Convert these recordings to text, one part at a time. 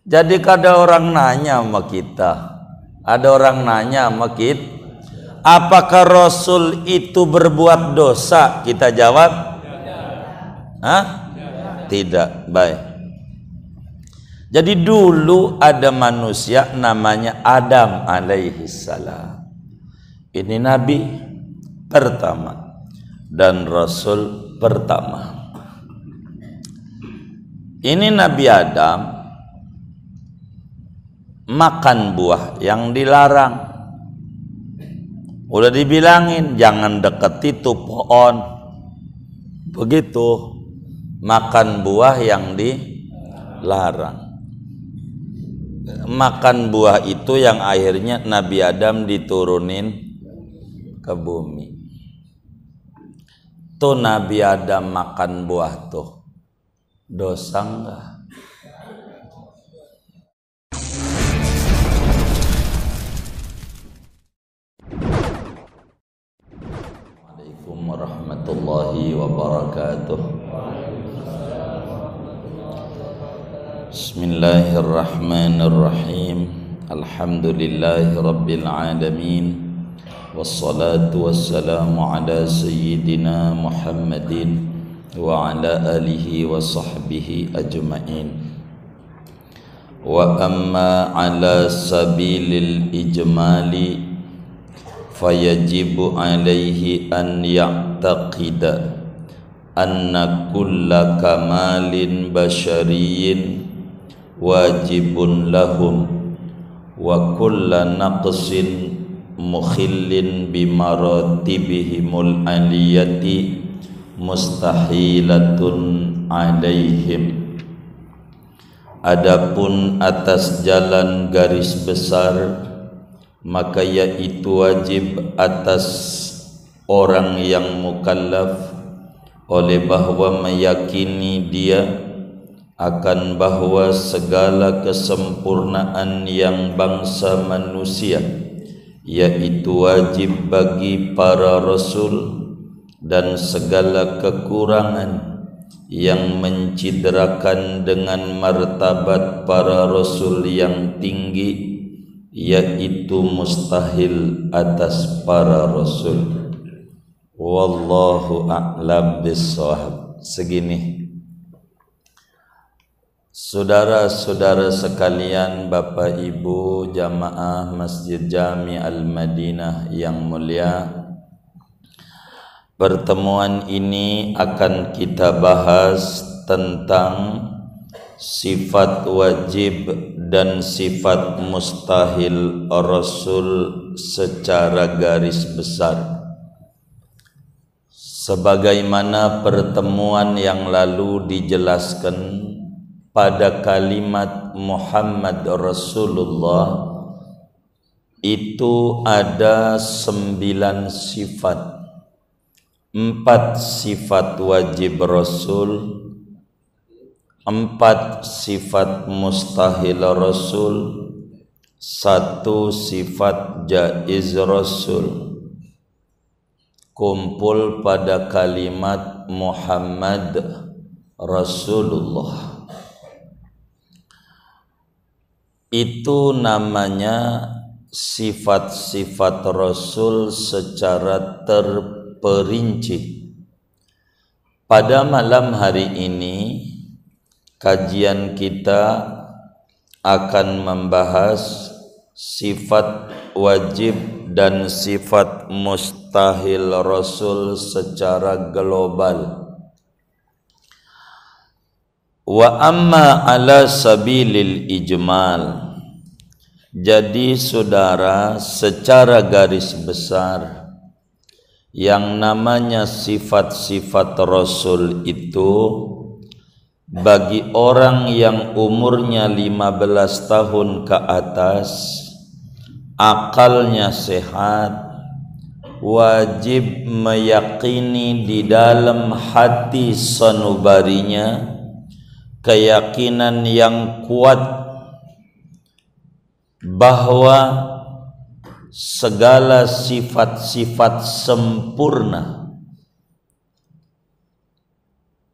Jadi kada orang nanya sama kita, ada orang nanya sama kita, apakah Rasul itu berbuat dosa? Kita jawab, hah? Tidak. Baik. Jadi dulu ada manusia namanya Adam alaihissalam. Ini nabi pertama dan Rasul pertama. Ini Nabi Adam makan buah yang dilarang. Udah dibilangin jangan deket itu pohon. Begitu, makan buah yang dilarang. Makan buah itu yang akhirnya Nabi Adam diturunin ke bumi. Tuh Nabi Adam makan buah tuh, dosa enggak? Assalamualaikum warahmatullahi wabarakatuh. Bismillahirrahmanirrahim. Alhamdulillahi rabbil alamin. Wassalatu wassalamu ala sayyidina Muhammadin wa ala alihi wa sahbihi ajma'in. Wa amma ala sabilil ijmali fayajibu alaihi an ya'taqida anna kulla kamalin basyariyin wajibun lahum wa kulla naqsin mukhillin bimaratibihimul aliyati mustahilatun alaihim. Adapun atas jalan garis besar, maka yaitu wajib atas orang yang mukallaf oleh bahwa meyakini dia akan bahwa segala kesempurnaan yang bangsa manusia, yaitu wajib bagi para rasul, dan segala kekurangan yang mencidrakan dengan martabat para rasul yang tinggi, yaitu mustahil atas para rasul. Wallahu a'lam bissawab. Segini, saudara-saudara sekalian, Bapak Ibu jamaah Masjid Jami Al-Madinah yang mulia, pertemuan ini akan kita bahas tentang sifat wajib dan sifat mustahil Rasul secara garis besar. Sebagaimana pertemuan yang lalu dijelaskan, pada kalimat Muhammad Rasulullah itu ada 9 sifat. 4 sifat wajib Rasul, 4 sifat mustahil Rasul, 1 sifat jaiz Rasul. Kumpul pada kalimat Muhammad Rasulullah. Itu namanya sifat-sifat Rasul secara terperinci. Pada malam hari ini kajian kita akan membahas sifat wajib dan sifat mustahil Rasul secara global. Wa amma ala sabilil ijmal. Jadi saudara, secara garis besar, yang namanya sifat-sifat Rasul itu bagi orang yang umurnya 15 tahun ke atas, akalnya sehat, wajib meyakini di dalam hati sanubarinya keyakinan yang kuat bahwa segala sifat-sifat sempurna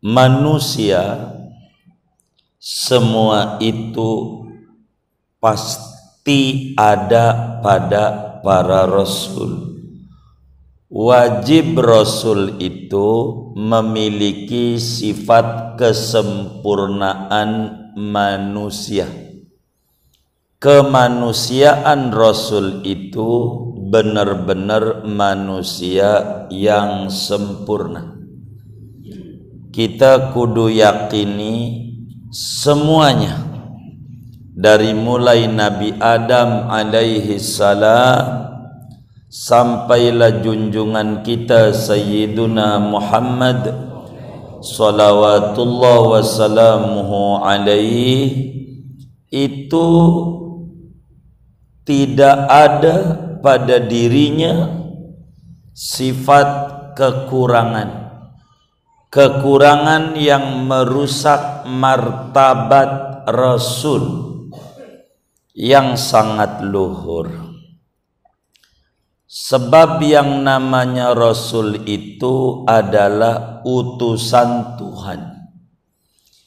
manusia semua itu pasti ada pada para rasul. Wajib rasul itu memiliki sifat kesempurnaan manusia. Kemanusiaan rasul itu benar-benar manusia yang sempurna. Kita kudu yakini semuanya, dari mulai Nabi Adam alaihi salam sampailah junjungan kita Sayyiduna Muhammad salawatullah wassalamuhu alaihi, itu tidak ada pada dirinya sifat kekurangan yang merusak martabat Rasul yang sangat luhur. Sebab yang namanya Rasul itu adalah utusan Tuhan.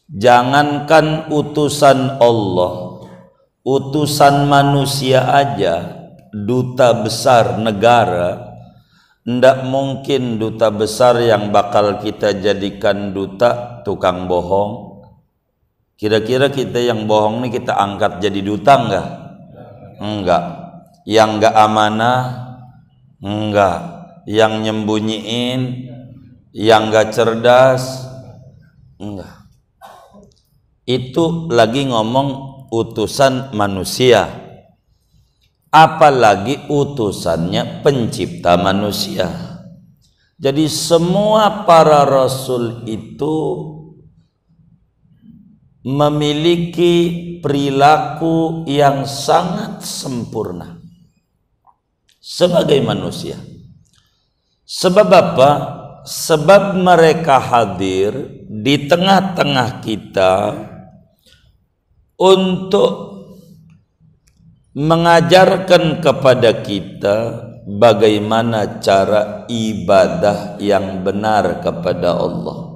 Jangankan utusan Allah, utusan manusia aja, duta besar negara, ndak mungkin duta besar yang bakal kita jadikan duta tukang bohong. Kira-kira kita yang bohong nih kita angkat jadi duta enggak? Enggak. Yang enggak amanah? Enggak. Yang nyembunyiin? Yang enggak cerdas? Enggak. Itu lagi ngomong utusan manusia, apalagi utusannya pencipta manusia. Jadi semua para rasul itu memiliki perilaku yang sangat sempurna sebagai manusia. Sebab apa? Sebab mereka hadir di tengah-tengah kita untuk mengajarkan kepada kita bagaimana cara ibadah yang benar kepada Allah,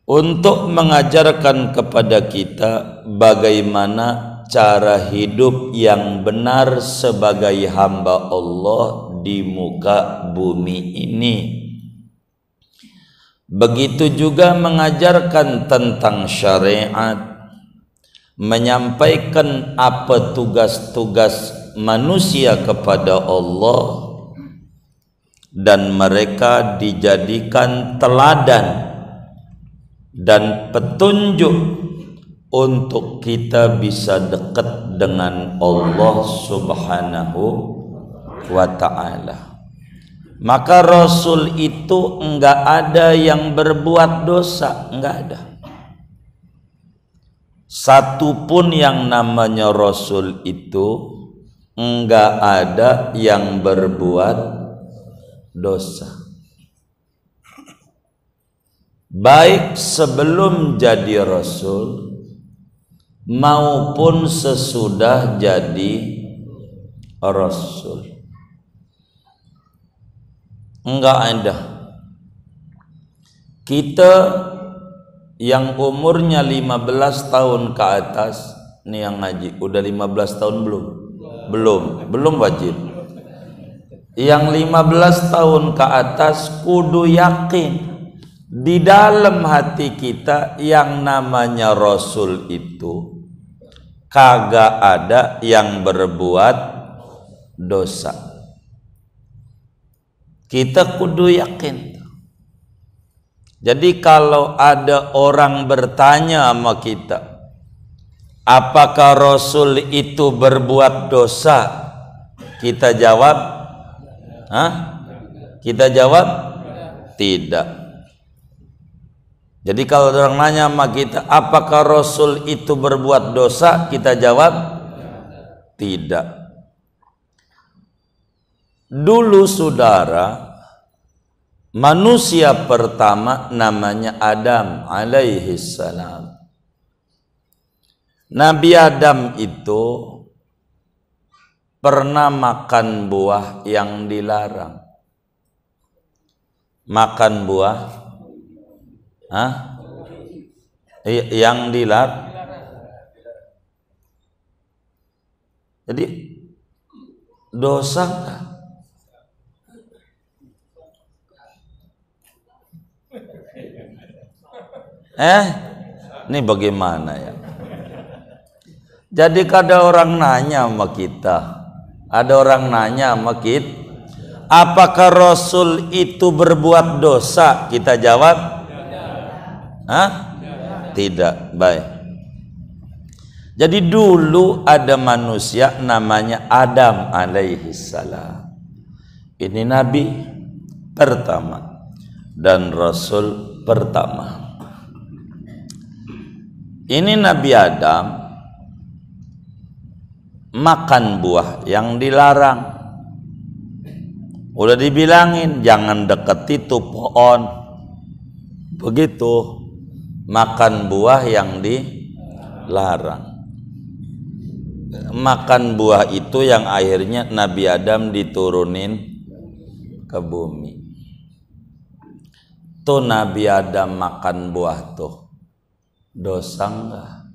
untuk mengajarkan kepada kita bagaimana cara hidup yang benar sebagai hamba Allah di muka bumi ini. Begitu juga mengajarkan tentang syariat, menyampaikan apa tugas-tugas manusia kepada Allah, dan mereka dijadikan teladan dan petunjuk untuk kita bisa dekat dengan Allah Subhanahu wa ta'ala. Maka Rasul itu enggak ada yang berbuat dosa, enggak ada. Satu pun yang namanya Rasul itu enggak ada yang berbuat dosa. Baik sebelum jadi Rasul maupun sesudah jadi Rasul. Enggak ada. Kita yang umurnya 15 tahun ke atas, nih yang ngaji, udah 15 tahun belum? Belum wajib. Yang 15 tahun ke atas kudu yakin di dalam hati kita yang namanya Rasul itu kagak ada yang berbuat dosa. Kita kudu yakin. Jadi kalau ada orang bertanya sama kita, apakah Rasul itu berbuat dosa? Kita jawab, Kita jawab, tidak. Jadi kalau orang nanya sama kita, apakah Rasul itu berbuat dosa? Kita jawab, tidak. Dulu saudara, manusia pertama namanya Adam alaihi salam. Nabi Adam itu pernah makan buah yang dilarang. Makan buah yang dilarang. Jadi dosa enggak? Ini bagaimana ya? Jadi kada orang nanya sama kita, ada orang nanya sama kita, apakah Rasul itu berbuat dosa? Kita jawab, tidak. Baik. Jadi dulu ada manusia namanya Adam alaihi salam. Ini nabi pertama dan rasul pertama. Ini Nabi Adam makan buah yang dilarang. Udah dibilangin jangan deket itu pohon. Begitu makan buah yang dilarang. Makan buah itu yang akhirnya Nabi Adam diturunin ke bumi. Tuh Nabi Adam makan buah tuh, dosa enggak?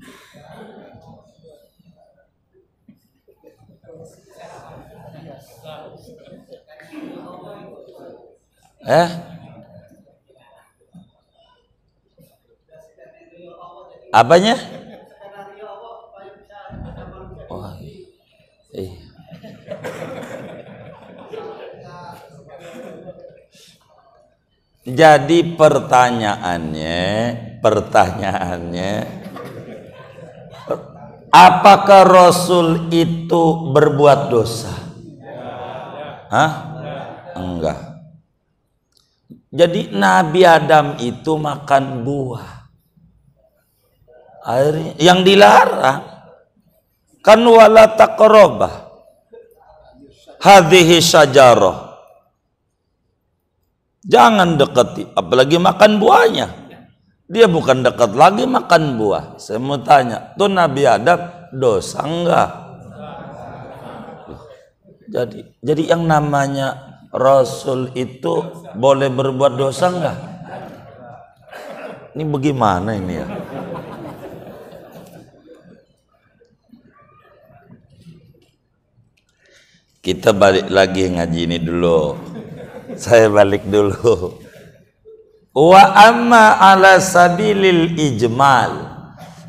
Apanya? Jadi pertanyaannya, apakah Rasul itu berbuat dosa? Enggak. Jadi Nabi Adam itu makan buah akhirnya yang dilarang kan, wala taqrabah hadhihi syajarah, jangan dekati, apalagi makan buahnya. Dia bukan dekat lagi makan buah. Saya mau tanya, tuh Nabi Adam dosa enggak? Jadi yang namanya Rasul itu boleh berbuat dosa enggak? Ini bagaimana ini ya? Kita balik lagi ngaji ini dulu. Saya balik dulu. Wa amma ala sabilil ijmal,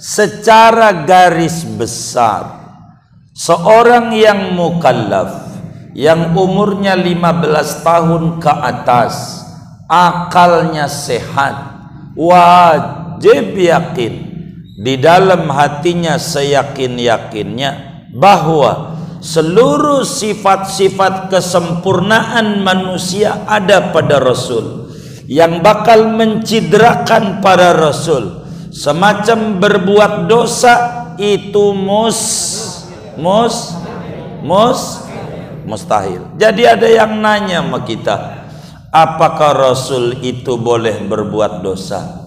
secara garis besar seorang yang mukallaf yang umurnya 15 tahun ke atas, akalnya sehat, wajib yakin di dalam hatinya seyakin-yakinnya bahwa seluruh sifat-sifat kesempurnaan manusia ada pada Rasul, yang bakal mencidrakan para Rasul, semacam berbuat dosa itu mustahil. Jadi ada yang nanya sama kita, apakah Rasul itu boleh berbuat dosa?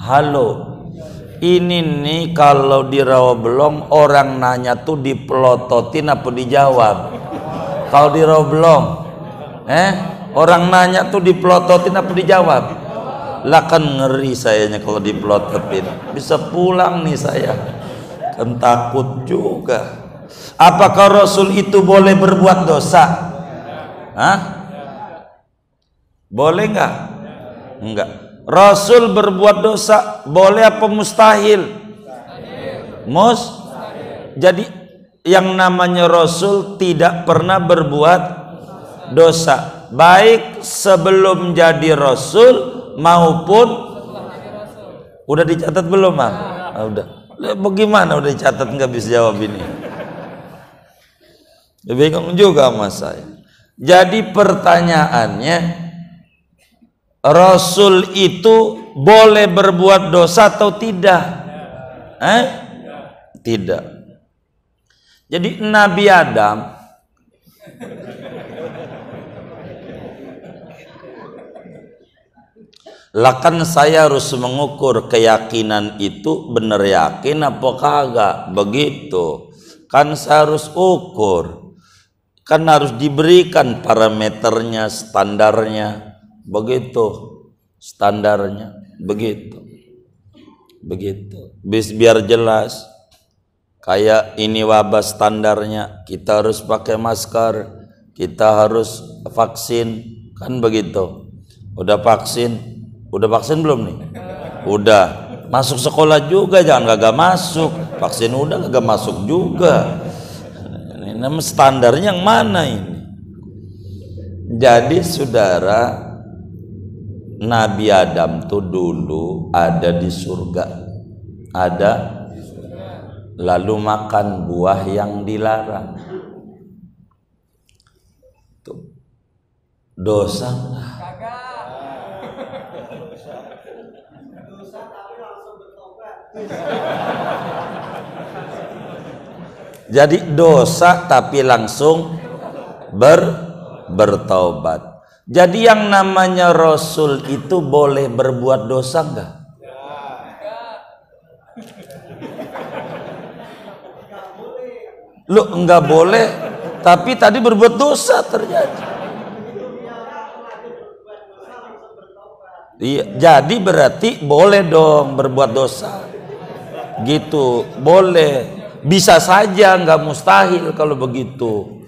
Halo, ini nih kalau di Rawabelong orang nanya tuh dipelototin apa dijawab? Kalau di Rawabelong, orang nanya tuh dipelototin apa dijawab? Lah kan ngeri sayanya kalau dipelototin, bisa pulang nih saya, kan takut juga. Apakah Rasul itu boleh berbuat dosa? Boleh enggak? Enggak. Rasul berbuat dosa boleh apa mustahil? Jadi yang namanya Rasul tidak pernah berbuat dosa, baik sebelum jadi Rasul maupun udah dicatat belum, Bang? Udah. Bagaimana udah dicatat nggak bisa jawab ini? Bingung juga sama saya. Jadi pertanyaannya, Rasul itu boleh berbuat dosa atau tidak? Tidak. Jadi Nabi Adam lah kan saya harus mengukur keyakinan itu benar yakin apa kagak, begitu kan saya harus ukur, kan harus diberikan parameternya, standarnya, begitu begitu biar jelas. Kayak ini wabah standarnya, kita harus pakai masker, kita harus vaksin, kan begitu. Udah vaksin belum nih? Udah. Masuk sekolah juga, jangan kagak masuk. Vaksin udah kagak masuk juga. Ini nama standarnya yang mana ini? Jadi saudara, Nabi Adam tuh dulu ada di surga, lalu makan buah yang dilarang. Tuh. Dosa enggak? Jadi dosa tapi langsung bertaubat. Jadi yang namanya Rasul itu boleh berbuat dosa enggak? Lu enggak boleh, tapi tadi berbuat dosa terjadi. Iya, jadi berarti boleh dong berbuat dosa. Gitu, boleh. Bisa saja, enggak mustahil kalau begitu.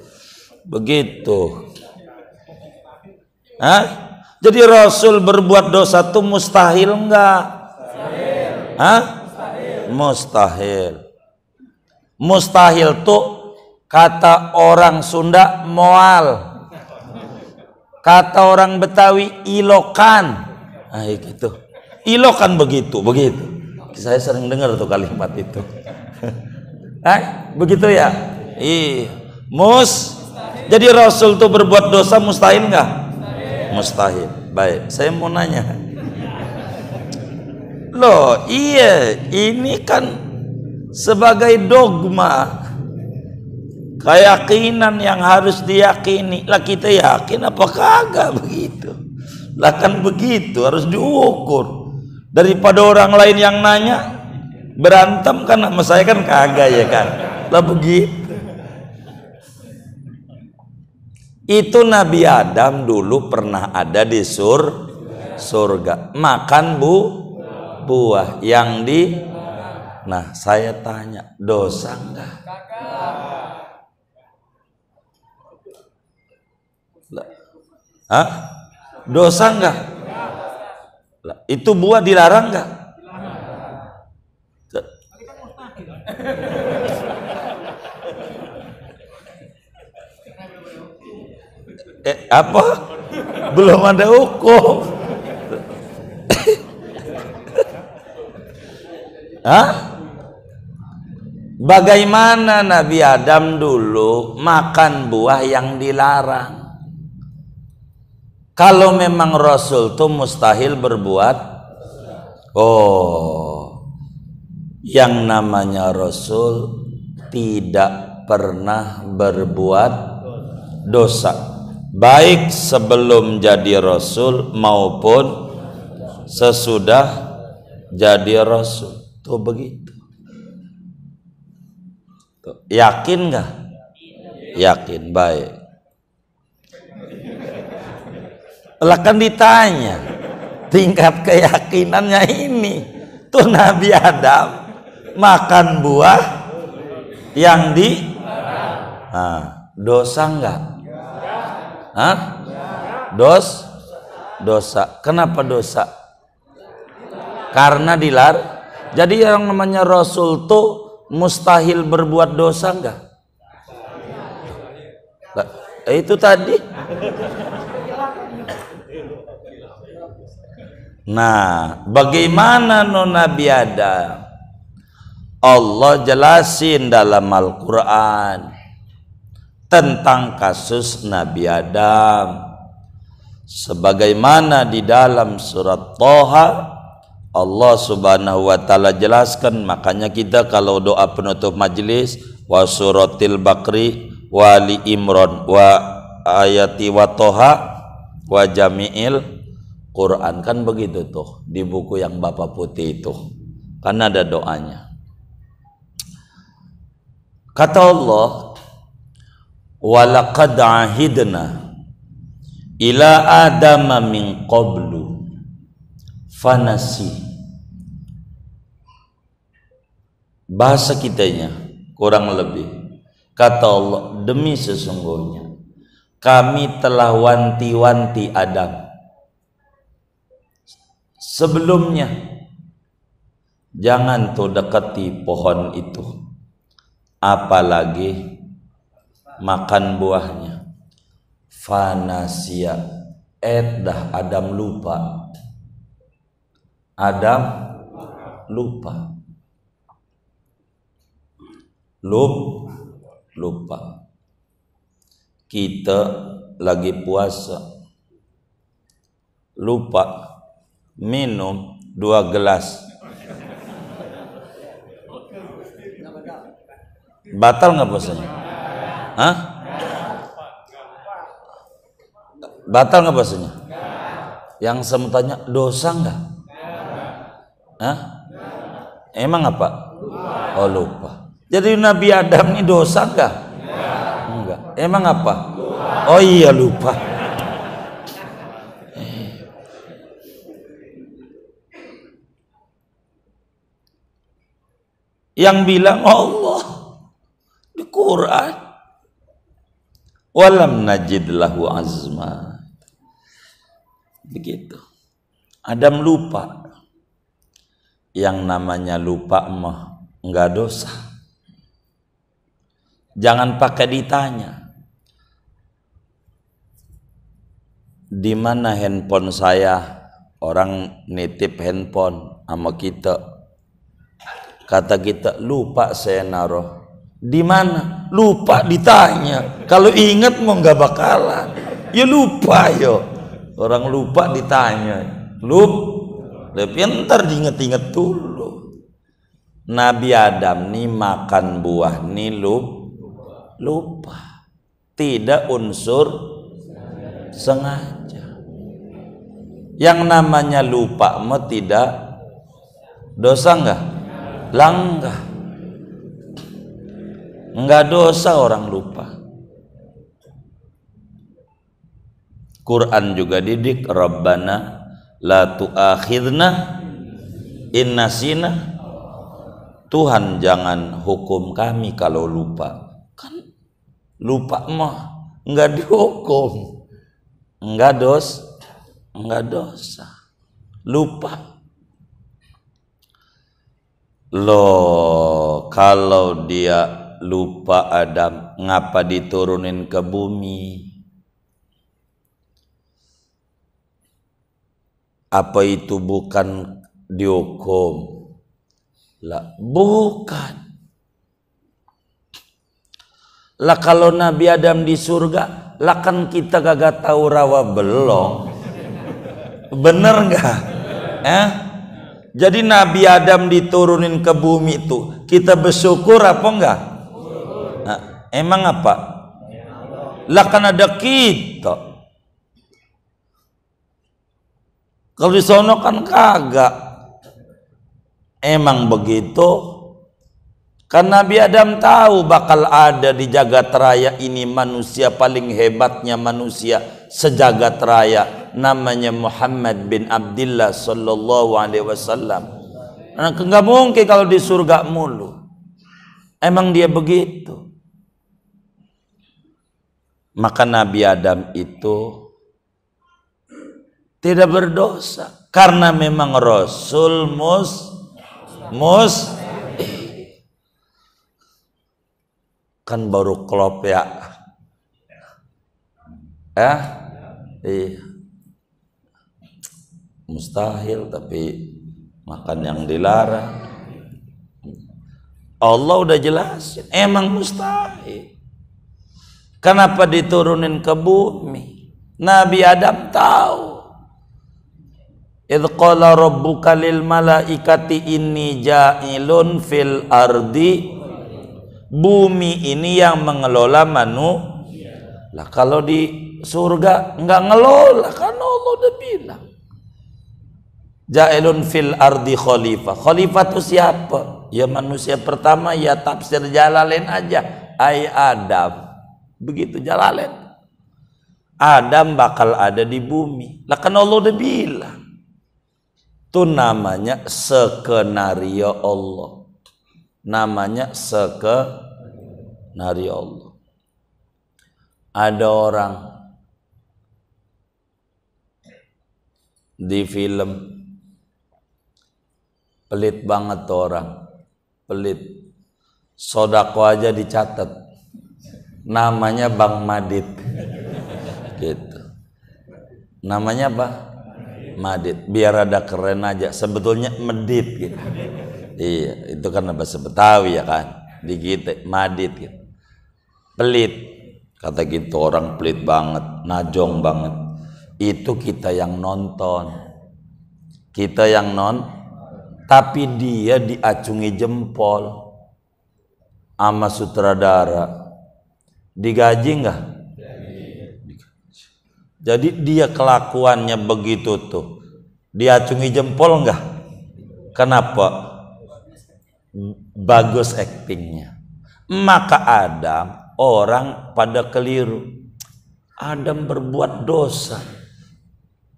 Begitu. Hah? Jadi Rasul berbuat dosa itu mustahil enggak? Hah? Mustahil. Mustahil tuh kata orang Sunda moal, kata orang Betawi ilokan. Nah gitu, ilokan begitu. Saya sering dengar tuh kalimat itu. Begitu ya. Jadi Rasul tuh berbuat dosa mustahil nggak? Mustahil. Baik, saya mau nanya. Loh, iya, ini kan sebagai dogma, keyakinan yang harus diyakini. Lah kita yakin apa kagak begitu? Lah kan begitu, harus diukur. Daripada orang lain yang nanya berantem kan sama saya kan kagak ya kan. Lah begitu. Itu Nabi Adam dulu pernah ada di surga, makan buah yang di. Nah saya tanya, dosa enggak? Hah? Dosa enggak? Itu buah dilarang enggak? Apa? Belum ada hukum. Hah? Bagaimana Nabi Adam dulu makan buah yang dilarang? Kalau memang Rasul itu mustahil berbuat, yang namanya Rasul tidak pernah berbuat dosa, baik sebelum jadi Rasul maupun sesudah jadi Rasul. Tuh begitu. Tuh. Yakin nggak? Yakin. Baik. Lah kan ditanya tingkat keyakinannya ini. Tuh Nabi Adam makan buah yang di dosa nggak? Hah? Dosa. Kenapa dosa? Karena dilarang. Jadi yang namanya Rasul tuh mustahil berbuat dosa enggak? Itu tadi. Nah, bagaimana Nabi Adam? Allah jelasin dalam Al-Quran tentang kasus Nabi Adam. Sebagaimana di dalam surat Thaha Allah Subhanahu wa taala jelaskan, makanya kita kalau doa penutup majelis wa suratil Baqri wa li Imran wa ayati wa Thaha wa jami'il Quran, kan begitu tuh di buku yang Bapak putih itu. Kan ada doanya. Kata Allah, wa laqad ahidna ila adama min qablu fanasi. Bahasa kitanya kurang lebih. Kata Allah, demi sesungguhnya kami telah wanti-wanti Adam sebelumnya, jangan tuh dekati pohon itu, apalagi makan buahnya. Fanasia, dah Adam lupa. Adam lupa. Lupa. Kita lagi puasa, lupa minum 2 gelas. Batal nggak puasanya? Hah? Batal nggak puasanya? Yang saya mau tanya, dosa nggak? Hah? Emang apa? Oh, lupa. Jadi Nabi Adam ini dosa nggak? Enggak. Emang apa? Oh iya, lupa. Yang bilang Allah di Quran, walam najid lahu azma. Begitu. Adam lupa. Yang namanya lupa mah enggak dosa. Jangan pakai ditanya, di mana handphone saya? Orang nitip handphone sama kita. Kata kita, lupa saya naruh. Di mana? Lupa ditanya. Kalau ingat mau nggak bakalan. Ya lupa yo. Orang lupa ditanya. Lebih ntar diinget-inget dulu. Nabi Adam nih makan buah nih lupa. Tidak unsur sengaja. Yang namanya lupa mah tidak dosa enggak? Langkah. Enggak dosa orang lupa. Quran juga didik, Rabbana la tu'akhidna in nasina. Tuhan jangan hukum kami kalau lupa. Kan lupa mah enggak dihukum. Enggak dosa. Lupa. Loh, kalau dia lupa Adam, ngapa diturunin ke bumi? Apa itu bukan dihukum? Lah, bukan. Lah kalau Nabi Adam di surga, lah kan kita kagak tahu rawa belong. Bener nggak? Jadi Nabi Adam diturunin ke bumi itu, kita bersyukur apa enggak? Nah, emang apa? Lah kan ada kita. Kalau di sono kan kagak. Emang begitu? Kan Nabi Adam tahu bakal ada di jagat raya ini manusia paling hebatnya manusia sejagat raya, namanya Muhammad bin Abdullah sallallahu alaihi wasallam. Enggak mungkin kalau di surga mulu. Emang dia begitu. Maka Nabi Adam itu tidak berdosa karena memang Rasul kan baru klop ya. Iya. Mustahil tapi makan yang dilarang. Allah udah jelasin, emang mustahil. Kenapa diturunin ke bumi? Nabi Adam tahu. Idz qala rabbuka lil malaikati inni ja'ilun fil ardi. Bumi ini yang mengelola manusia. Lah kalau di surga enggak ngelola, kan Allah udah bilang. Ja'ilun fil ardi khalifah. Khalifah itu siapa? Ya manusia pertama, ya tafsir Jalalain aja. Ai Adam. Begitu Jalalain. Adam bakal ada di bumi. Lah kan Allah udah bilang. Itu namanya skenario Allah. Namanya skenario. nari Allah. Ada orang di film, pelit banget tuh orang, pelit. Sodako aja dicatat, namanya Bang Madit, gitu. Namanya apa? Madit, biar ada keren aja. Sebetulnya Medit, gitu. Iya, itu kan bahasa Betawi ya kan, digit Madit, gitu. Pelit, kata gitu, orang pelit banget, najong banget. Itu kita yang nonton, tapi dia diacungi jempol sama sutradara. Digaji nggak? Jadi dia kelakuannya begitu tuh, diacungi jempol nggak? Kenapa? Bagus aktingnya. Maka Adam, orang pada keliru. Adam berbuat dosa,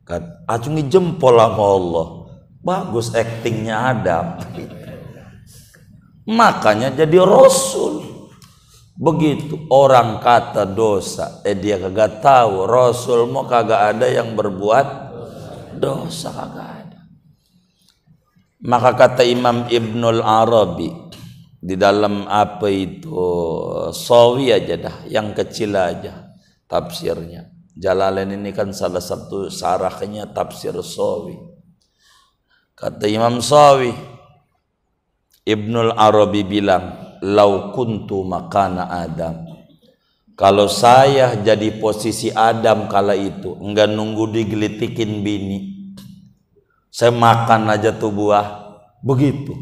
kan? Acungi jempol sama Allah. Bagus aktingnya Adam. Makanya jadi Rasul. Begitu orang kata dosa, dia kagak tahu. Rasul mau kagak ada yang berbuat dosa, kagak ada. Maka kata Imam Ibnul Arabi di dalam apa itu Sawi aja dah, yang kecil aja tafsirnya. Jalalain ini kan salah satu sarahnya tafsir Sawi. Kata Imam Sawi, Ibnul Arabi bilang, lau kuntu makana Adam, kalau saya jadi posisi Adam kala itu, enggak nunggu digelitikin bini, saya makan aja tuh buah, begitu.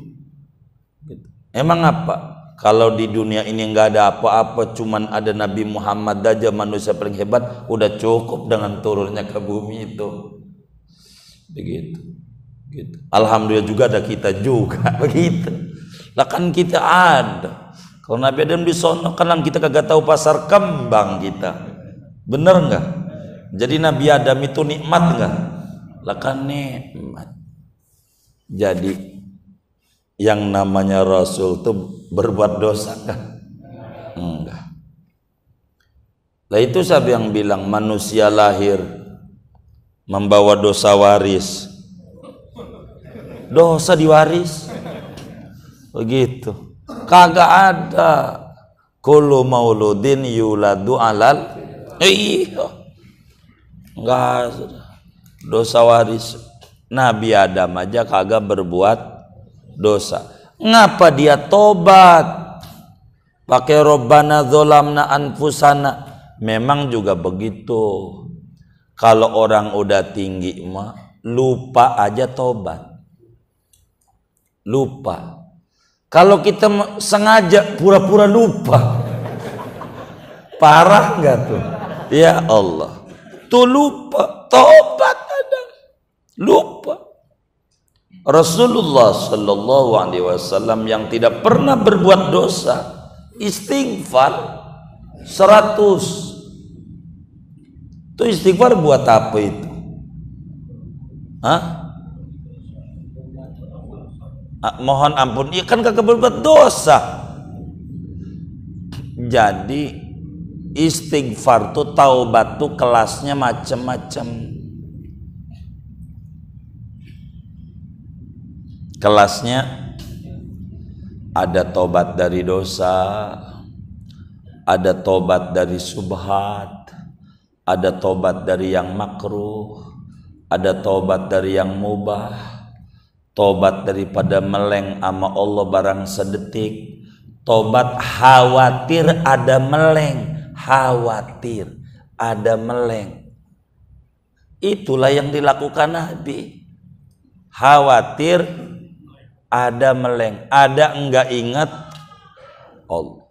Emang apa? Kalau di dunia ini enggak ada apa-apa, cuman ada Nabi Muhammad aja, manusia paling hebat, udah cukup dengan turunnya ke bumi itu. Begitu. Gitu. Alhamdulillah juga ada kita juga, begitu. Lah kan kita ada. Kalau Nabi Adam di sono kan kita kagak tahu pasar kembang kita. Bener nggak? Jadi Nabi Adam itu nikmat nggak? Lah kan nikmat. Jadi yang namanya Rasul tuh berbuat dosa kan? Enggak. Lah itu siapa yang bilang manusia lahir membawa dosa waris? Dosa diwaris, begitu. Kagak ada. Kullu mauludin yuladu alal, iya, enggak, dosa waris. Nabi Adam aja kagak berbuat dosa. Ngapa dia tobat? Pakai Rabbana dzolamna anfusana. Memang juga begitu. Kalau orang udah tinggi mah lupa aja tobat. Lupa. Kalau kita sengaja pura-pura lupa, parah nggak tuh? Ya Allah, tuh lupa, tobat ada, lupa. Rasulullah Shallallahu Alaihi Wasallam yang tidak pernah berbuat dosa, istighfar 100. Tuh istighfar buat apa itu? Hah? Mohon ampun, iya kan kagak berbuat dosa. Jadi istighfar tuh, taubat tuh kelasnya macam-macam. Kelasnya ada tobat dari dosa, ada tobat dari subhat, ada tobat dari yang makruh, ada tobat dari yang mubah, tobat daripada meleng sama Allah barang sedetik, tobat khawatir ada meleng, khawatir ada meleng. Itulah yang dilakukan Nabi. Khawatir ada meleng, ada enggak ingat Allah,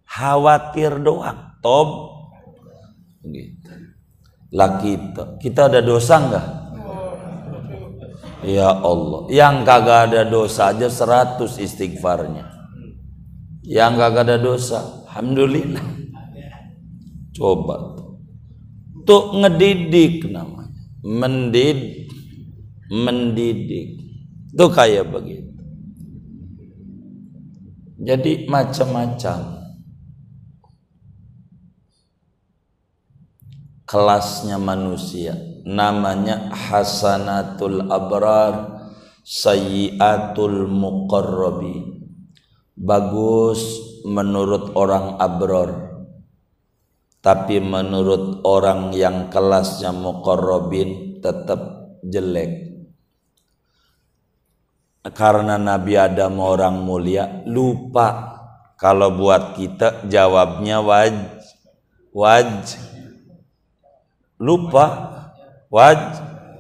khawatir doang, gitu. Lah kita ada dosa enggak? Ya Allah, yang kagak ada dosa aja 100 istighfarnya. Yang kagak ada dosa, alhamdulillah. Coba tuh ngedidik namanya, mendidik. Tuh kayak begitu. Jadi macam-macam. kelasnya manusia, namanya hasanatul abrar, sayyiatul muqarrabin. Bagus menurut orang abror, tapi menurut orang yang kelasnya muqarrabin tetap jelek. Karena Nabi Adam orang mulia, lupa kalau buat kita jawabnya lupa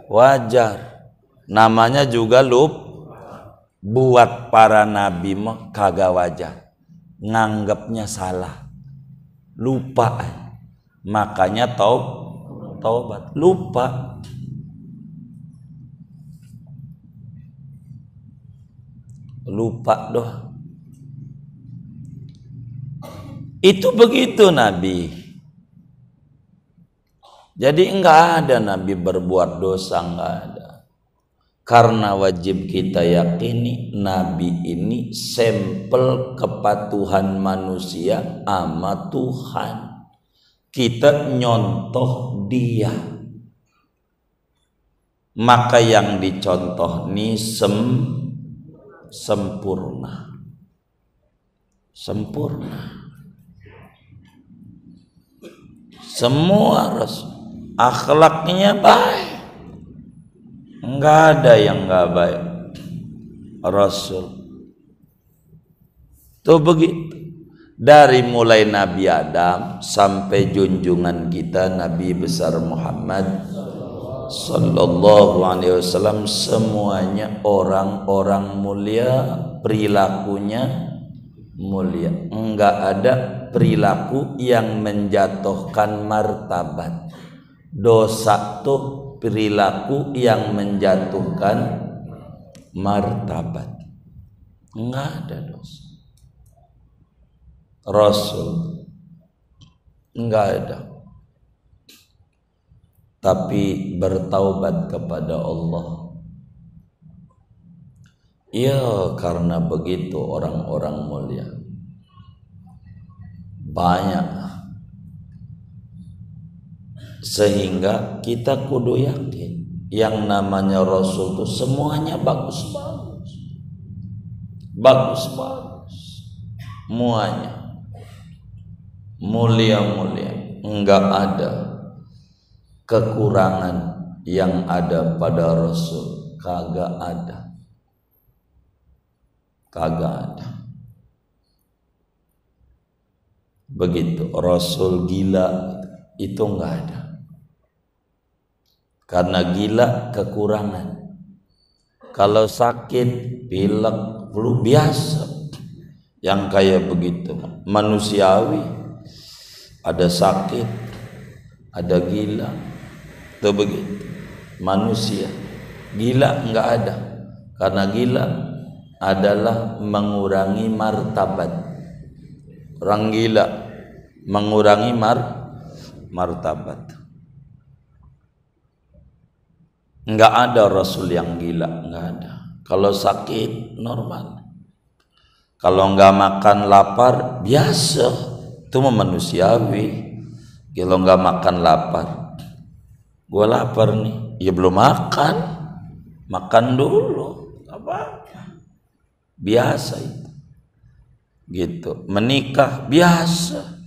wajar. Namanya juga buat para nabi mah kagak wajar, nganggapnya salah, lupa. Makanya taubat, lupa. Doh. Itu begitu Nabi. Jadi enggak ada Nabi berbuat dosa, enggak ada. Karena wajib kita yakini Nabi ini sampel kepatuhan manusia sama Tuhan. Kita nyontoh dia. Maka yang dicontoh ini sempurna. Semua rasul akhlaknya baik, enggak ada yang enggak baik. Rasul tuh begitu, dari mulai Nabi Adam sampai junjungan kita Nabi besar Muhammad sallallahu alaihi wasallam, semuanya orang-orang mulia, perilakunya mulia. Enggak ada perilaku yang menjatuhkan martabat. Dosa tuh perilaku yang menjatuhkan martabat. Enggak ada dosa. Rasul enggak ada. Tapi bertaubat kepada Allah. Ya, karena begitu orang-orang mulia banyak, sehingga kita kudu yakin yang namanya Rasul itu semuanya bagus, semuanya mulia, enggak ada kekurangan yang ada pada Rasul, kagak ada. Begitu. Rasul gila itu enggak ada. Karena gila kekurangan. Kalau sakit, pilek, flu biasa. Yang kayak begitu manusiawi, ada sakit, ada gila, itu begitu manusia. Gila enggak ada, karena gila adalah mengurangi martabat. Orang gila mengurangi martabat. Enggak ada Rasul yang gila, enggak ada. Kalau sakit normal, kalau enggak makan lapar biasa, itu manusiawi. Kalau enggak makan lapar, gua lapar nih, ya belum makan dulu, apa? Biasa itu, gitu. Menikah biasa,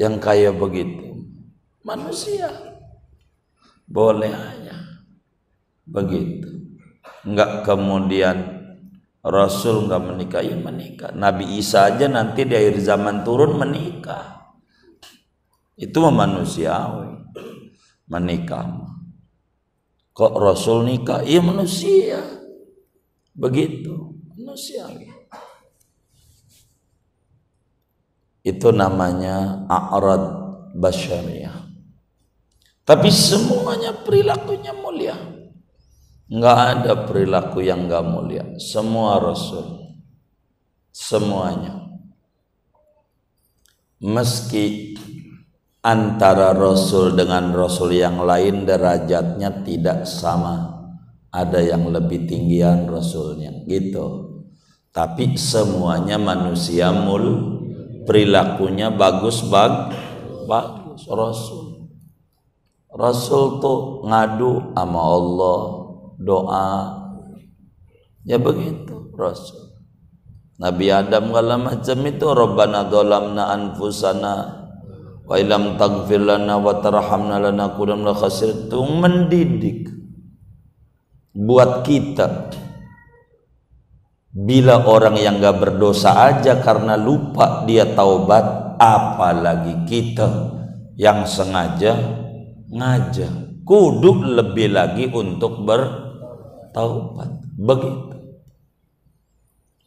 yang kayak begitu manusia, boleh aja begitu. Enggak kemudian Rasul enggak menikah, ya menikah. Nabi Isa aja nanti di akhir zaman turun menikah, itu manusiawi menikah. Kok Rasul nikah? Iya manusia, begitu manusiawi. Itu namanya a'rad basyariyah. Tapi semuanya perilakunya mulia. Enggak ada perilaku yang enggak mulia. Semua Rasul, semuanya. Meski antara Rasul dengan Rasul yang lain derajatnya tidak sama, ada yang lebih tinggian Rasulnya, gitu. Tapi semuanya manusia perilakunya bagus Rasul. Rasul tuh ngadu sama Allah, doa. Ya begitu Rasul. Nabi Adam segala macam itu, Rabbana dzalamna anfusana wa illam taghfir lana wa tarhamna lanakunanna minal khasirin. Itu mendidik buat kita. Bila orang yang gak berdosa aja karena lupa dia taubat, apalagi kita yang sengaja ngajak, kudu lebih lagi untuk bertaubat. Begitu.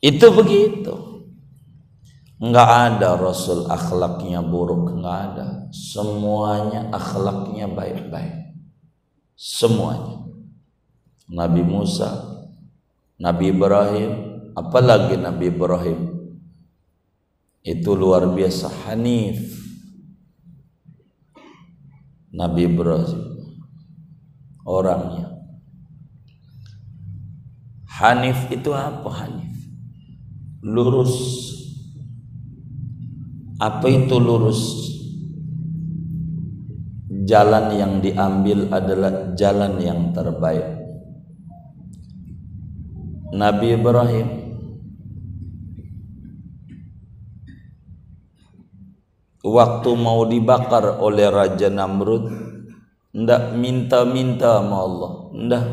Itu begitu. Enggak ada Rasul akhlaknya buruk, enggak ada. Semuanya akhlaknya baik-baik. Semuanya. Nabi Musa, Nabi Ibrahim, apalagi Nabi Ibrahim, itu luar biasa hanif. Nabi Ibrahim orangnya hanif. Itu apa hanif? Lurus. Apa itu lurus? Jalan yang diambil adalah jalan yang terbaik. Nabi Ibrahim waktu mau dibakar oleh Raja Namrud, ndak minta-minta sama Allah, ndak.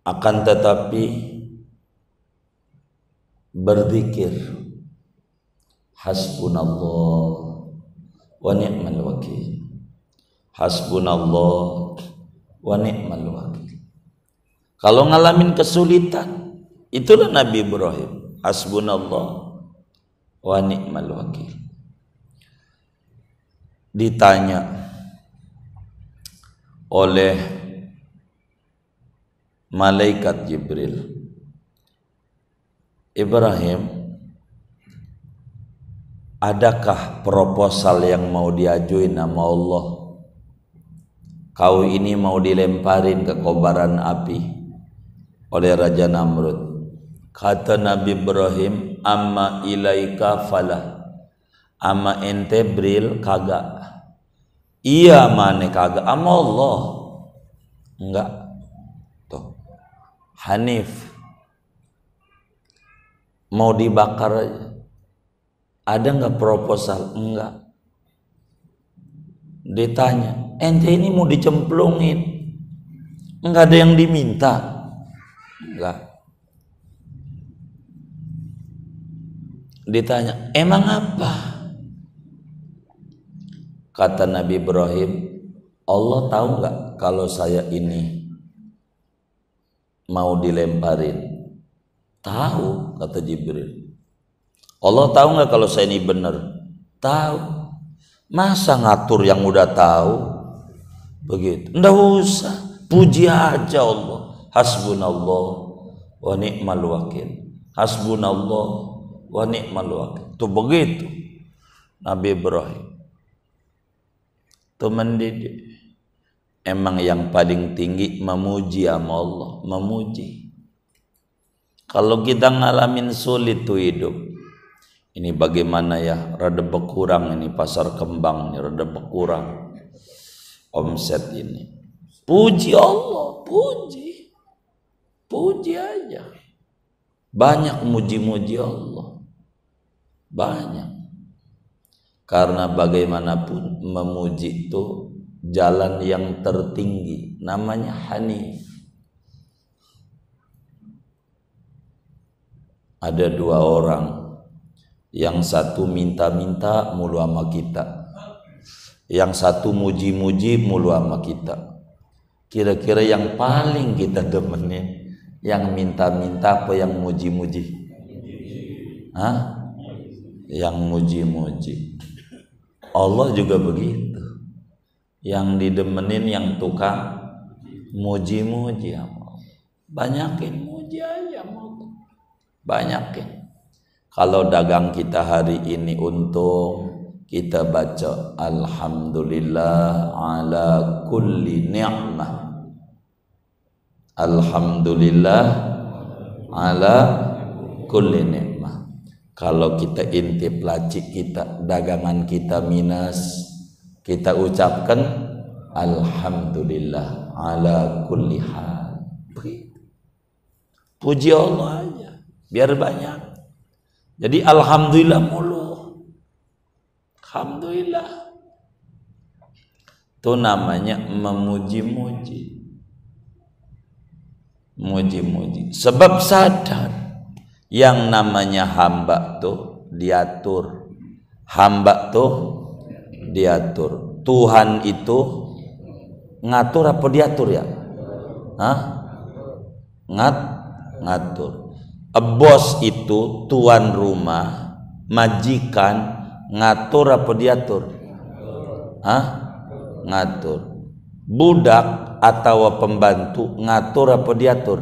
Akan tetapi berzikir, hasbunallah wa ni'mal wakil, hasbunallah wa ni'mal wakil. Kalau ngalamin kesulitan, itulah Nabi Ibrahim, hasbunallah wa ni'mal wakil. Ditanya oleh malaikat Jibril, Ibrahim, adakah proposal yang mau diajuin sama Allah? Kau ini mau dilemparin ke kobaran api oleh Raja Namrud. Kata Nabi Ibrahim, amma ilaika falah, amma ente Bril kagak. Iya mane kagak, ama Allah enggak. Tuh hanif, mau dibakar aja. Ada enggak proposal? Enggak. Ditanya, ente ini mau dicemplungin, enggak ada yang diminta? Enggak. Ditanya, emang apa? Kata Nabi Ibrahim, Allah tahu enggak kalau saya ini mau dilemparin? Tahu, kata Jibril. Allah tahu nggak kalau saya ini benar? Tahu. Masa ngatur yang udah tahu? Begitu. Nggak usah, puji aja Allah. Hasbunallah wa ni'mal wakil, hasbunallah wa ni'mal wakil. Tuh begitu Nabi Ibrahim. Tuh mendidik. Emang yang paling tinggi memuji sama Allah, memuji. Kalau kita ngalamin sulit tuh hidup, ini bagaimana ya, rada berkurang ini pasar kembang ini, rada berkurang omset ini. Puji Allah, puji, puji aja. Banyak muji-muji Allah, banyak. Karena bagaimanapun memuji itu jalan yang tertinggi, namanya hanif. Ada dua orang, yang satu minta-minta mulu sama kita, yang satu muji-muji mulu sama kita. Kira-kira yang paling kita demenin, yang minta-minta apa yang muji-muji? Hah? Yang muji-muji. Allah juga begitu. Yang didemenin yang tukang muji-muji sama Allah. Banyakin muji aja Allah. Banyakin. Kalau dagang kita hari ini untung, kita baca alhamdulillah ala kulli ni'mah. Alhamdulillah ala kulli ni'mah. Kalau kita intip laci kita, dagangan kita minus, kita ucapkan alhamdulillah ala kulli hal. Puji Allah aja, biar banyak. Jadi alhamdulillah mulu. Alhamdulillah. Itu namanya memuji-muji. Muji-muji. Sebab sadar yang namanya hamba tuh diatur. Hamba tuh diatur. Tuhan itu ngatur apa diatur ya? Hah? Ngatur. Bos itu tuan rumah, majikan, ngatur apa diatur? Hah? Ngatur. Budak atau pembantu ngatur apa diatur?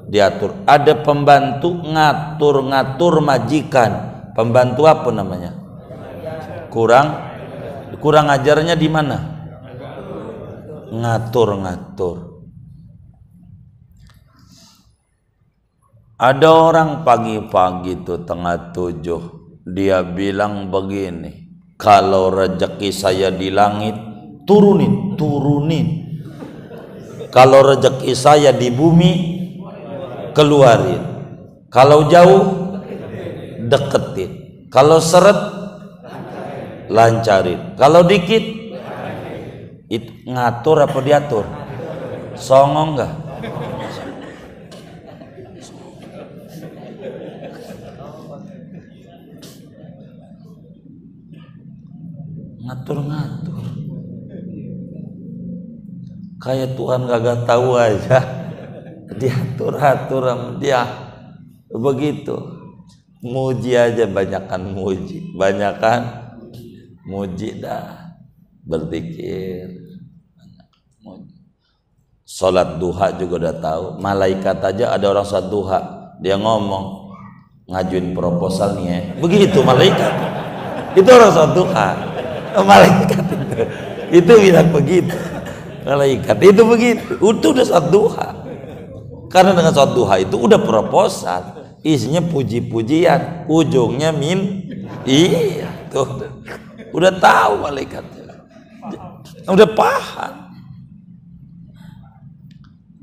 Diatur. Ada pembantu ngatur majikan. Pembantu apa namanya? Kurang ajarnya di mana? Ngatur. Ada orang pagi-pagi tuh tengah 7, dia bilang begini, kalau rezeki saya di langit turunin. Kalau rezeki saya di bumi keluarin. Kalau jauh deketin. Kalau seret lancarin. Kalau dikit itu ngatur apa diatur? Songong enggak? Ngatur. Kayak Tuhan kagak tahu aja. Diatur sama dia. Begitu. Muji aja, banyakan muji dah. Berzikir. Salat duha juga udah tahu. Malaikat aja ada orang salat duha, dia ngomong ngajuin proposal nih ya. Begitu malaikat. Itu orang salat duha. Malaikat itu bilang begitu. Malaikat itu begitu. Itu udah salat duha. Karena dengan salat duha itu udah proposal, isinya puji-pujian, ujungnya iya tuh. Udah tahu malaikatnya. Udah paham.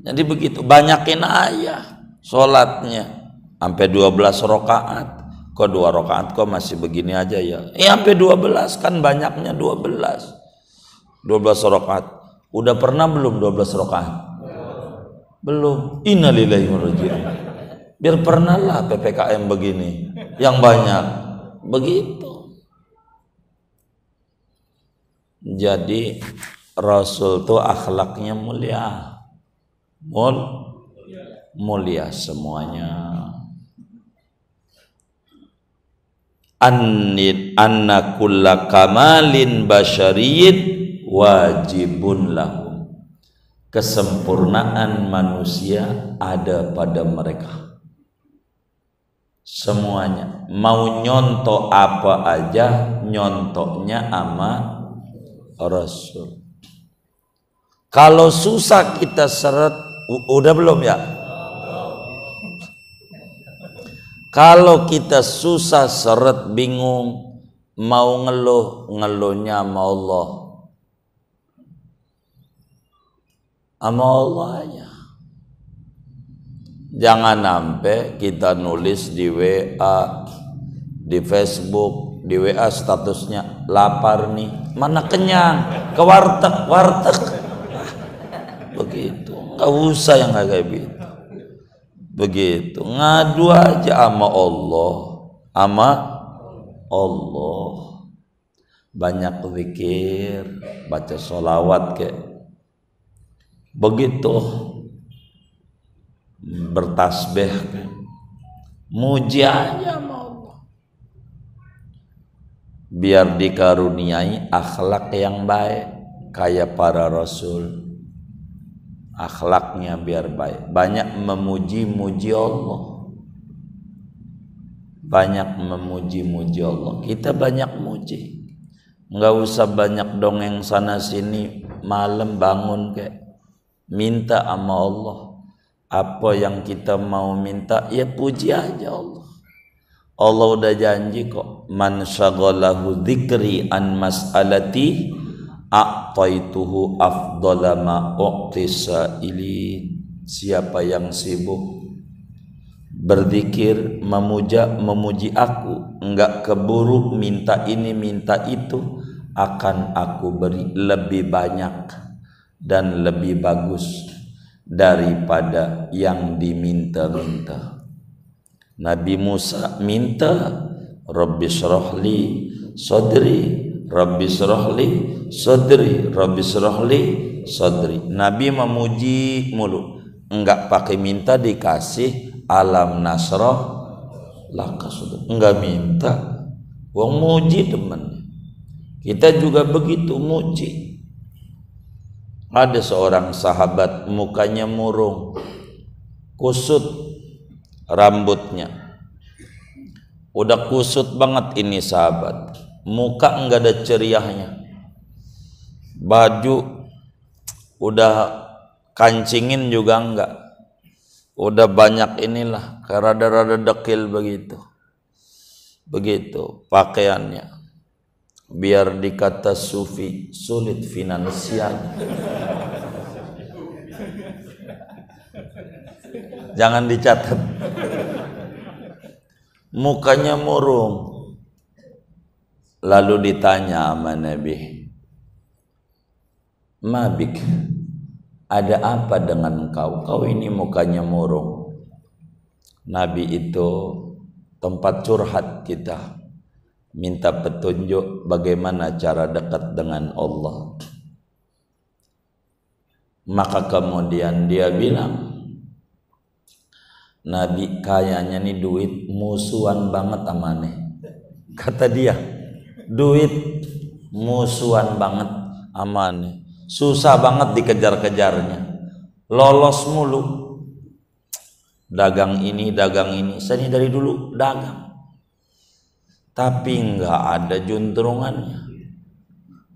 Jadi begitu, banyakin aja sholatnya sampai 12 rakaat. Kok 2 rakaat kok masih begini aja ya? Sampai 12 kan banyaknya 12 rakaat. Udah pernah belum 12 rakaat? Belum. Innalillahi wa inna ilaihi raji'un. Biar pernah lah PPKM begini yang banyak. Begitu. Jadi Rasul tuh akhlaknya mulia. Mulia semuanya. Anna kulla kamalin basyariyyin wajibun lahum. Kesempurnaan manusia ada pada mereka. Semuanya. Mau nyontok apa aja, nyontoknya ama Rasul. Kalau susah kita seret, udah belum ya? Kalau kita susah seret, bingung, mau ngeluhnya sama Allah. Sama Allah aja. Jangan sampai kita nulis di WA, di Facebook, di WA statusnya lapar nih, mana kenyang, ke warteg. Begitu, nggak usah yang kayak gitu. Begitu, ngadu aja sama Allah. Banyak zikir, baca sholawat kayak begitu, bertasbih, muji aja sama Allah. Biar dikaruniai akhlak yang baik kayak para Rasul. Akhlaknya biar baik, banyak memuji-muji Allah, kita banyak muji, nggak usah banyak dongeng sana sini, malam bangun kayak minta sama Allah. Apa yang kita mau minta ya puji aja Allah. Allah udah janji kok, man syaghalahu dzikri an mas'alati a'taituhu afdhala ma u'tisa ili. Siapa yang sibuk berzikir, memuji aku, enggak keburu minta ini minta itu, akan aku beri lebih banyak dan lebih bagus daripada yang diminta-minta. Nabi Musa minta, Rabbi syrahli sadri, Rabbi syrahli sadri, Rabbi syrahli sadri. Nabi memuji mulu, enggak pakai minta dikasih alam nasrah laka sadri, enggak minta, wong muji teman. Kita juga begitu muji. Ada seorang sahabat mukanya murung, kusut rambutnya, udah kusut banget ini sahabat, muka enggak ada ceriahnya, baju udah kancingin juga enggak, udah banyak inilah rada-rada dekil begitu pakaiannya, biar dikata sufi sulit finansial. Jangan dicatat. Mukanya murung. Lalu ditanya sama Nabi, Mabik, ada apa dengan kau? Kau ini mukanya murung. Nabi itu tempat curhat kita, minta petunjuk bagaimana cara dekat dengan Allah. Maka kemudian dia bilang, Nabi kayaknya nih duit musuhan banget amane. Kata dia, duit musuhan banget amane, susah banget dikejar-kejarnya, lolos mulu, dagang ini, saya ini dari dulu dagang, tapi nggak ada juntrungannya.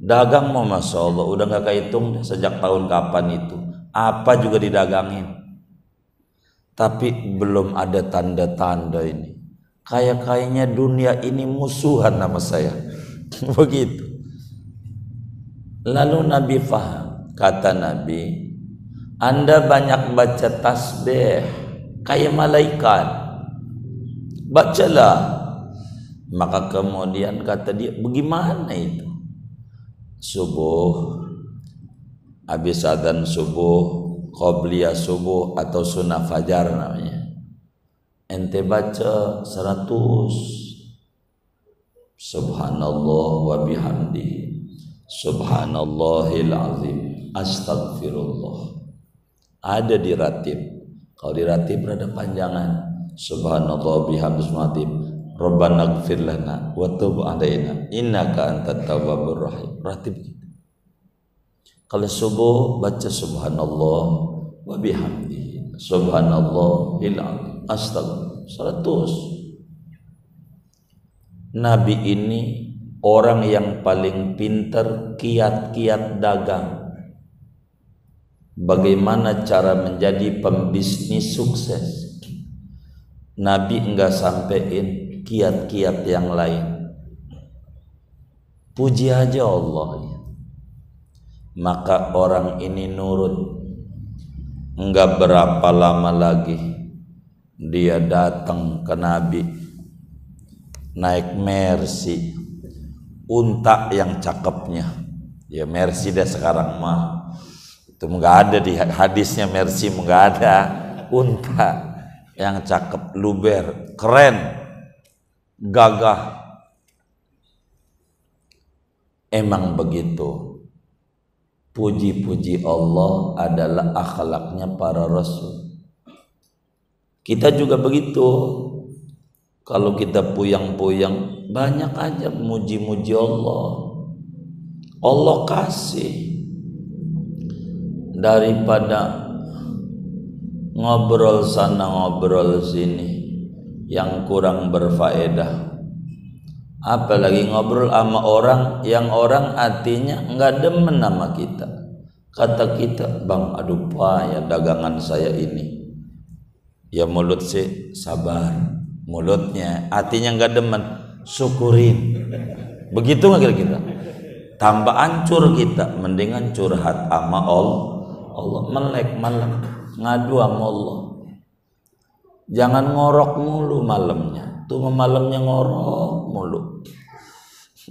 Dagang mau masya Allah udah nggak kehitung sejak tahun kapan itu, apa juga didagangin. Tapi belum ada tanda-tanda ini. Kayaknya dunia ini musuhan sama saya. Begitu. Lalu Nabi faham. Kata Nabi, Anda banyak baca tasbih kayak malaikat. Bacalah. Maka kemudian kata dia, bagaimana itu? Subuh, habis adzan subuh, qobliyah subuh atau sunnah fajar namanya, ente baca 100 subhanallah wa bihamdi subhanallahil azim astagfirullah. Ada di ratib. Kalau di ratib ada panjangan, subhanallah bihamdi subhanallah rabbana ighfir lana wa tub alaina innaka antat tawwabur rahim. Ratib gitu. Kalau subuh baca subhanallah wa bihamdihi subhanallahil azim astagfirullah 100. Nabi ini orang yang paling pintar kiat-kiat dagang, bagaimana cara menjadi pembisnis sukses. Nabi enggak sampein kiat-kiat yang lain, puji aja Allah ya. Maka orang ini nurut. Enggak berapa lama lagi dia datang ke Nabi naik Mercy, unta yang cakepnya. Ya Mercy deh sekarang mah itu enggak ada di hadisnya, Mercy enggak ada, unta yang cakep, luber, keren, gagah. Emang begitu. Puji-puji Allah adalah akhlaknya para rasul. Kita juga begitu. Kalau kita puyang-puyang, banyak aja muji-muji Allah. Allah kasih. Daripada ngobrol sana ngobrol sini yang kurang berfaedah. Apalagi ngobrol sama orang yang orang hatinya nggak demen sama kita. Kata kita, bang, aduh pak ya dagangan saya ini. Ya mulut sih sabar. mulutnya, hatinya nggak demen, syukurin. Begitu nggak kira-kira? Tambah hancur kita, mendingan curhat sama Allah, melek malam, ngadu sama Allah. Jangan ngorok mulu malamnya, tuh malamnya ngorok mulu.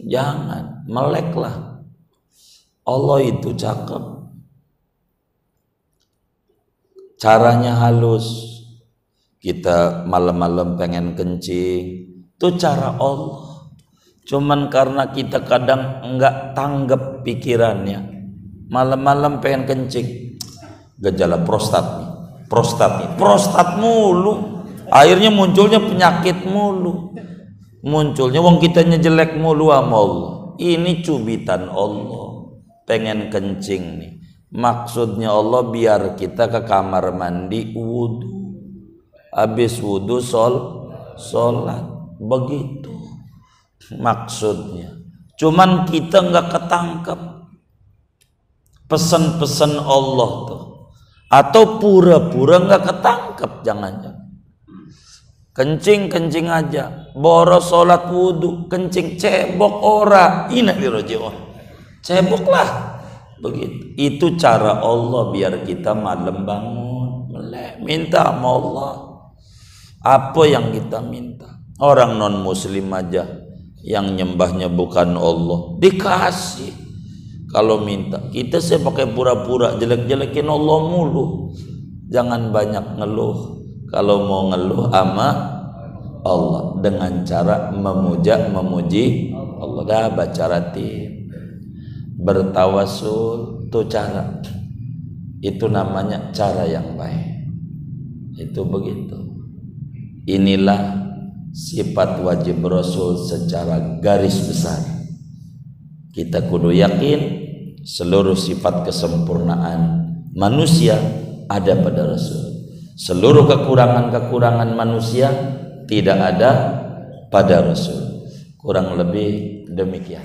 Jangan, meleklah. Allah itu cakep, caranya halus. Kita malam-malam pengen kencing, itu cara Allah. Cuman karena kita kadang enggak tanggap pikirannya, malam-malam pengen kencing, gejala prostat mulu, akhirnya munculnya penyakit mulu, munculnya wong kitanya jelek mulu sama Allah. Ini cubitan Allah, pengen kencing nih, maksudnya Allah biar kita ke kamar mandi wudu, habis wudu sholat, begitu maksudnya. Cuman kita nggak ketangkep pesan-pesan Allah tuh, atau pura-pura nggak ketangkep. Jangan-jangan kencing aja, boros sholat wudu, kencing cebok ora, inna lirojiun, cebok lah. Begitu, itu cara Allah biar kita malam bangun melek, minta sama Allah apa yang kita minta. Orang non muslim aja yang nyembahnya bukan Allah dikasih. Kalau minta kita saya pakai pura-pura jelek-jelekin Allah mulu. Jangan banyak ngeluh. Kalau mau ngeluh sama Allah dengan cara memuji Allah. Dah baca ratib, bertawasul, itu cara, itu namanya cara yang baik. Itu begitu. Inilah sifat wajib Rasul secara garis besar. Kita kudu yakin seluruh sifat kesempurnaan manusia ada pada Rasul. Seluruh kekurangan manusia tidak ada pada Rasul. Kurang lebih demikian.